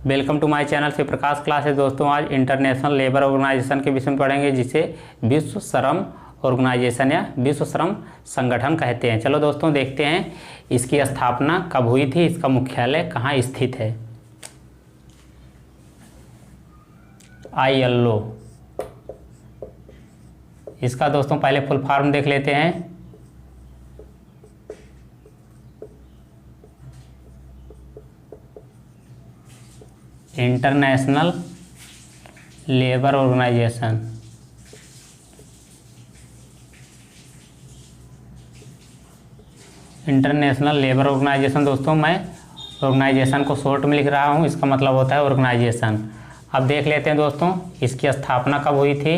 Welcome to my channel से प्रकाश classes. दोस्तों आज इंटरनेशनल लेबर ऑर्गेनाइजेशन के विषय में पढ़ेंगे, जिसे विश्व श्रम ऑर्गेनाइजेशन या विश्व श्रम संगठन कहते हैं। चलो दोस्तों देखते हैं इसकी स्थापना कब हुई थी, इसका मुख्यालय कहाँ स्थित है। ILO, इसका दोस्तों पहले फुल फॉर्म देख लेते हैं। International labour organisation. International labour organisation दोस्तों, मैं ऑर्गेनाइजेशन को शॉर्ट में लिख रहा हूँ, इसका मतलब होता है ऑर्गेनाइजेशन। अब देख लेते हैं दोस्तों इसकी स्थापना कब हुई थी।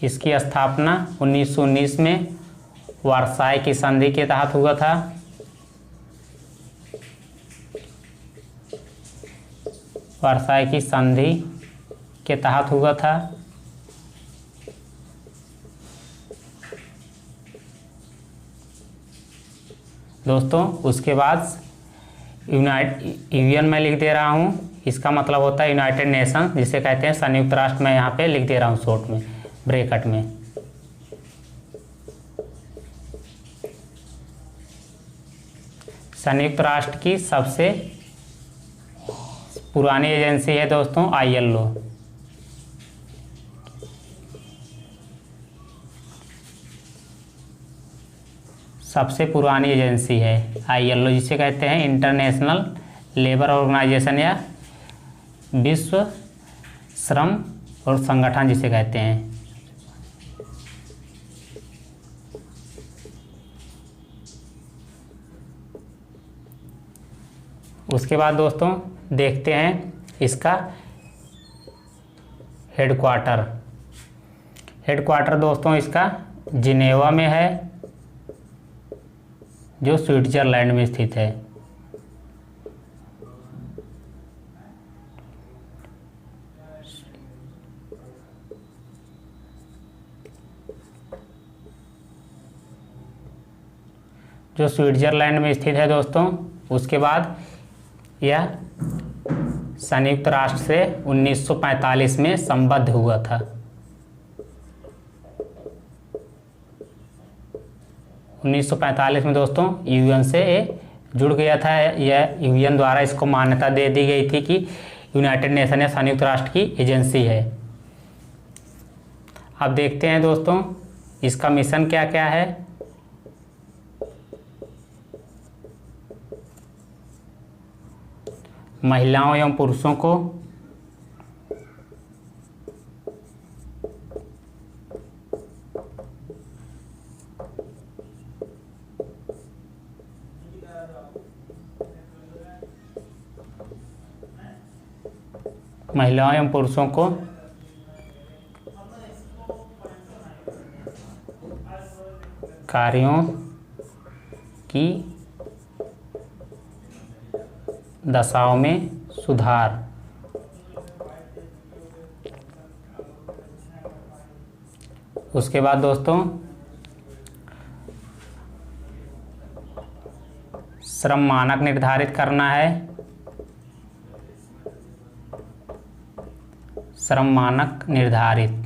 इसकी स्थापना 1919 में वर्साई की संधि के तहत हुआ था। वर्साई की संधि के तहत हुआ था। दोस्तों उसके बाद यूएन में लिख दे रहा हूँ, इसका मतलब होता है यूनाइटेड नेशन, जिसे कहते हैं संयुक्त राष्ट्र। मैं यहाँ पे लिख दे रहा हूँ शॉर्ट में, ब्रैकेट में। संयुक्त राष्ट्र की सबसे पुरानी एजेंसी है दोस्तों ILO। सबसे पुरानी एजेंसी है ILO, जिसे कहते हैं इंटरनेशनल लेबर ऑर्गेनाइजेशन या विश्व श्रम और संगठन जिसे कहते हैं। उसके बाद दोस्तों देखते हैं इसका हेडक्वार्टर। हेडक्वार्टर दोस्तों इसका जिनेवा में है, जो स्विट्जरलैंड में स्थित है। जो स्विट्जरलैंड में स्थित है दोस्तों। उसके बाद यह संयुक्त राष्ट्र से 1945 में संबद्ध हुआ था। 1945 में दोस्तों यूएन से जुड़ गया था। यह यूएन द्वारा इसको मान्यता दे दी गई थी कि यूनाइटेड नेशन या संयुक्त राष्ट्र की एजेंसी है। अब देखते हैं दोस्तों इसका मिशन क्या क्या है। महिलाओं एवं पुरुषों को कार्यों की दशाओं में सुधार। उसके बाद दोस्तों श्रम मानक निर्धारित करना है। श्रम मानक निर्धारित।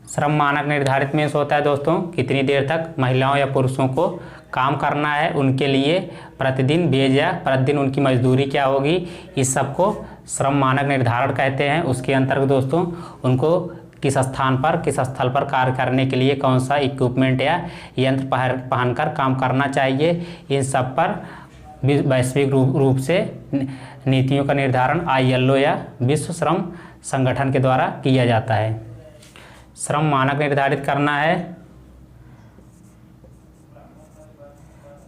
श्रम मानक निर्धारित मीन्स होता है दोस्तों कितनी देर तक महिलाओं या पुरुषों को काम करना है, उनके लिए प्रतिदिन वेज या प्रतिदिन उनकी मजदूरी क्या होगी, इस सब को श्रम मानक निर्धारण कहते हैं। उसके अंतर्गत दोस्तों उनको किस स्थान पर, किस स्थल पर कार्य करने के लिए कौन सा इक्विपमेंट या यंत्र पहनकर काम करना चाहिए, इन सब पर वैश्विक रूप से नीतियों का निर्धारण ILO या विश्व श्रम संगठन के द्वारा किया जाता है। श्रम मानक निर्धारित करना है।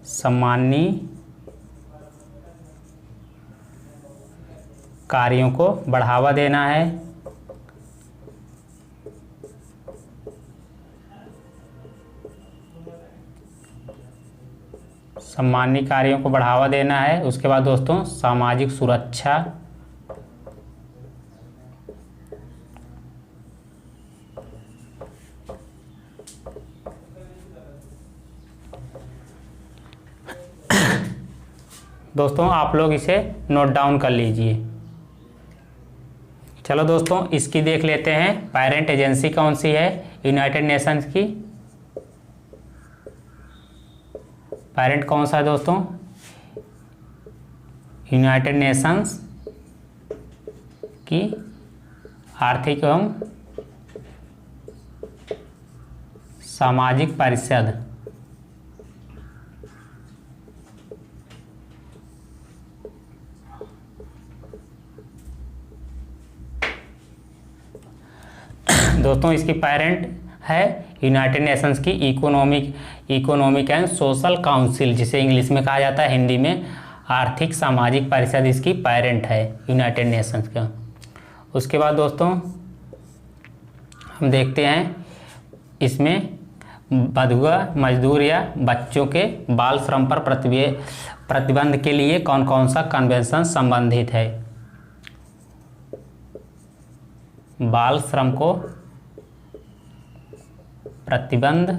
सम्माननीय कार्यों को बढ़ावा देना है। सम्माननीय कार्यों को बढ़ावा देना है। उसके बाद दोस्तों सामाजिक सुरक्षा। दोस्तों आप लोग इसे नोट डाउन कर लीजिए। चलो दोस्तों इसकी देख लेते हैं, पेरेंट एजेंसी कौन सी है यूनाइटेड नेशंस की। पेरेंट कौन सा है दोस्तों, यूनाइटेड नेशंस की आर्थिक एवं सामाजिक परिषद। दोस्तों इसकी पेरेंट है यूनाइटेड नेशंस की इकोनॉमिक एंड सोशल काउंसिल, जिसे इंग्लिश में कहा जाता है, हिंदी में आर्थिक सामाजिक परिषद इसकी पेरेंट है यूनाइटेड नेशंस का। उसके बाद दोस्तों हम देखते हैं इसमें बंधुआ मजदूर या बच्चों के बाल श्रम पर प्रतिबंध के लिए कौन कौन सा कन्वेंशन संबंधित है। बाल श्रम को प्रतिबंध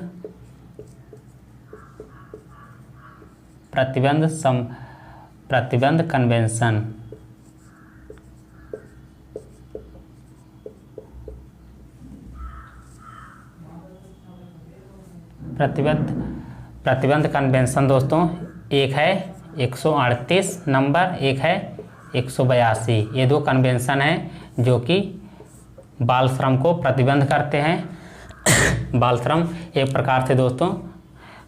कन्वेंशन। प्रतिबंध कन्वेंशन दोस्तों एक है 138 नंबर, एक है 182। ये दो कन्वेंशन हैं जो कि बाल श्रम को प्रतिबंध करते हैं। बाल श्रम एक प्रकार से दोस्तों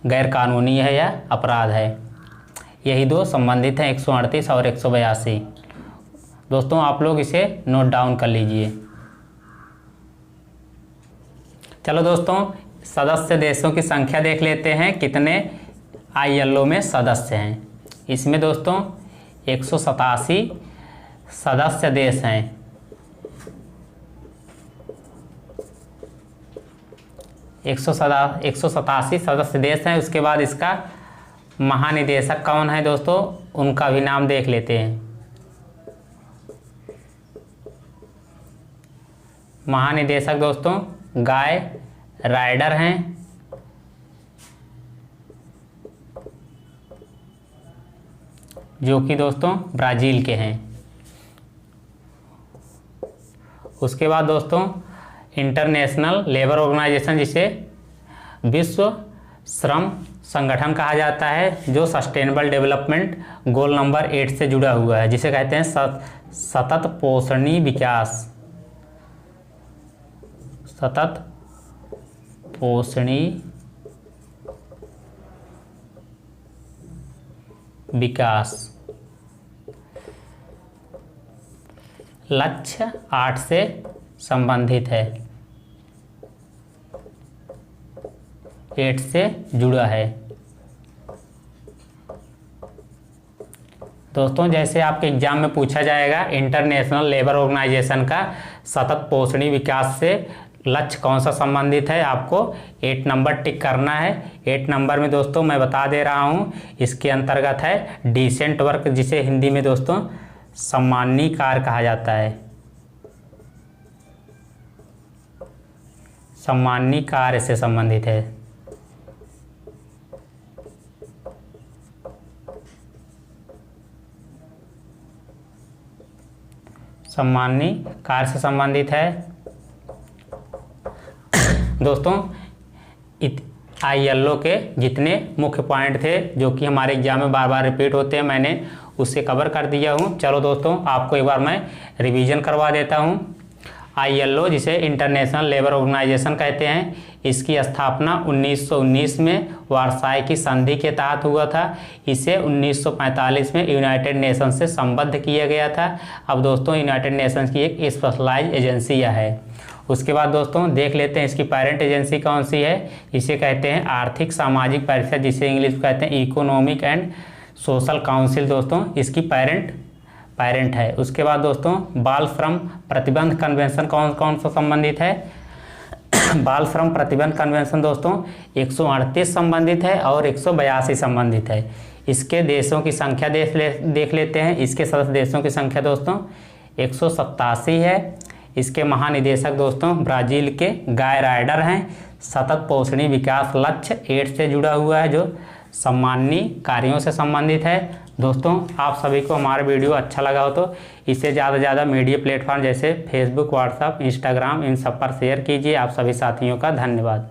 गैर कानूनी है या अपराध है। यही दो संबंधित हैं 138 और 182। दोस्तों आप लोग इसे नोट डाउन कर लीजिए। चलो दोस्तों सदस्य देशों की संख्या देख लेते हैं, कितने ILO में सदस्य हैं। इसमें दोस्तों 187 सदस्य देश हैं। 187 सदस्य देश हैं। उसके बाद इसका महानिदेशक कौन है दोस्तों, उनका भी नाम देख लेते हैं। महानिदेशक दोस्तों गाय राइडर हैं। जो कि दोस्तों ब्राज़ील के हैं। उसके बाद दोस्तों इंटरनेशनल लेबर ऑर्गेनाइजेशन, जिसे विश्व श्रम संगठन कहा जाता है, जो सस्टेनेबल डेवलपमेंट गोल नंबर 8 से जुड़ा हुआ है, जिसे कहते हैं सतत पोषणीय विकास। सतत पोषणीय विकास लक्ष्य 8 से संबंधित है, 8 से जुड़ा है। दोस्तों जैसे आपके एग्जाम में पूछा जाएगा इंटरनेशनल लेबर ऑर्गेनाइजेशन का सतत पोषणीय विकास से लक्ष्य कौन सा संबंधित है, आपको 8 नंबर टिक करना है। 8 नंबर में दोस्तों मैं बता दे रहा हूँ, इसके अंतर्गत है डिसेंट वर्क, जिसे हिंदी में दोस्तों सम्माननीय कार्य कहा जाता है। सम्माननीय कार्य से संबंधित है। सम्माननीय कार्य से संबंधित है। दोस्तों ILO के जितने मुख्य पॉइंट थे जो कि हमारे एग्जाम में बार बार रिपीट होते हैं, मैंने उससे कवर कर दिया हूँ। चलो दोस्तों आपको एक बार मैं रिवीजन करवा देता हूँ। ILO जिसे इंटरनेशनल लेबर ऑर्गेनाइजेशन कहते हैं, इसकी स्थापना 1919 में वर्साई की संधि के तहत हुआ था। इसे 1945 में यूनाइटेड नेशन से संबद्ध किया गया था। अब दोस्तों यूनाइटेड नेशंस की एक स्पेशलाइज्ड एजेंसी है। उसके बाद दोस्तों देख लेते हैं इसकी पेरेंट एजेंसी कौन सी है। इसे कहते हैं आर्थिक सामाजिक परिषद, जिसे इंग्लिश में कहते हैं इकोनॉमिक एंड सोशल काउंसिल। दोस्तों इसकी पेरेंट है। उसके बाद दोस्तों बाल श्रम प्रतिबंध कन्वेंशन कौन सा संबंधित है। बाल श्रम प्रतिबंध कन्वेंशन दोस्तों 138 संबंधित है और 182 संबंधित है। इसके देशों की संख्या देख लेते हैं। इसके सदस्य देशों की संख्या दोस्तों 187 है। इसके महानिदेशक दोस्तों ब्राज़ील के गाय राइडर हैं। सतत पोषणीय विकास लक्ष्य 8 से जुड़ा हुआ है, जो सम्माननीय कार्यों से संबंधित है। दोस्तों आप सभी को हमारा वीडियो अच्छा लगा हो तो इसे ज़्यादा से ज़्यादा मीडिया प्लेटफॉर्म जैसे फेसबुक, व्हाट्सएप, इंस्टाग्राम इन सब पर शेयर कीजिए। आप सभी साथियों का धन्यवाद।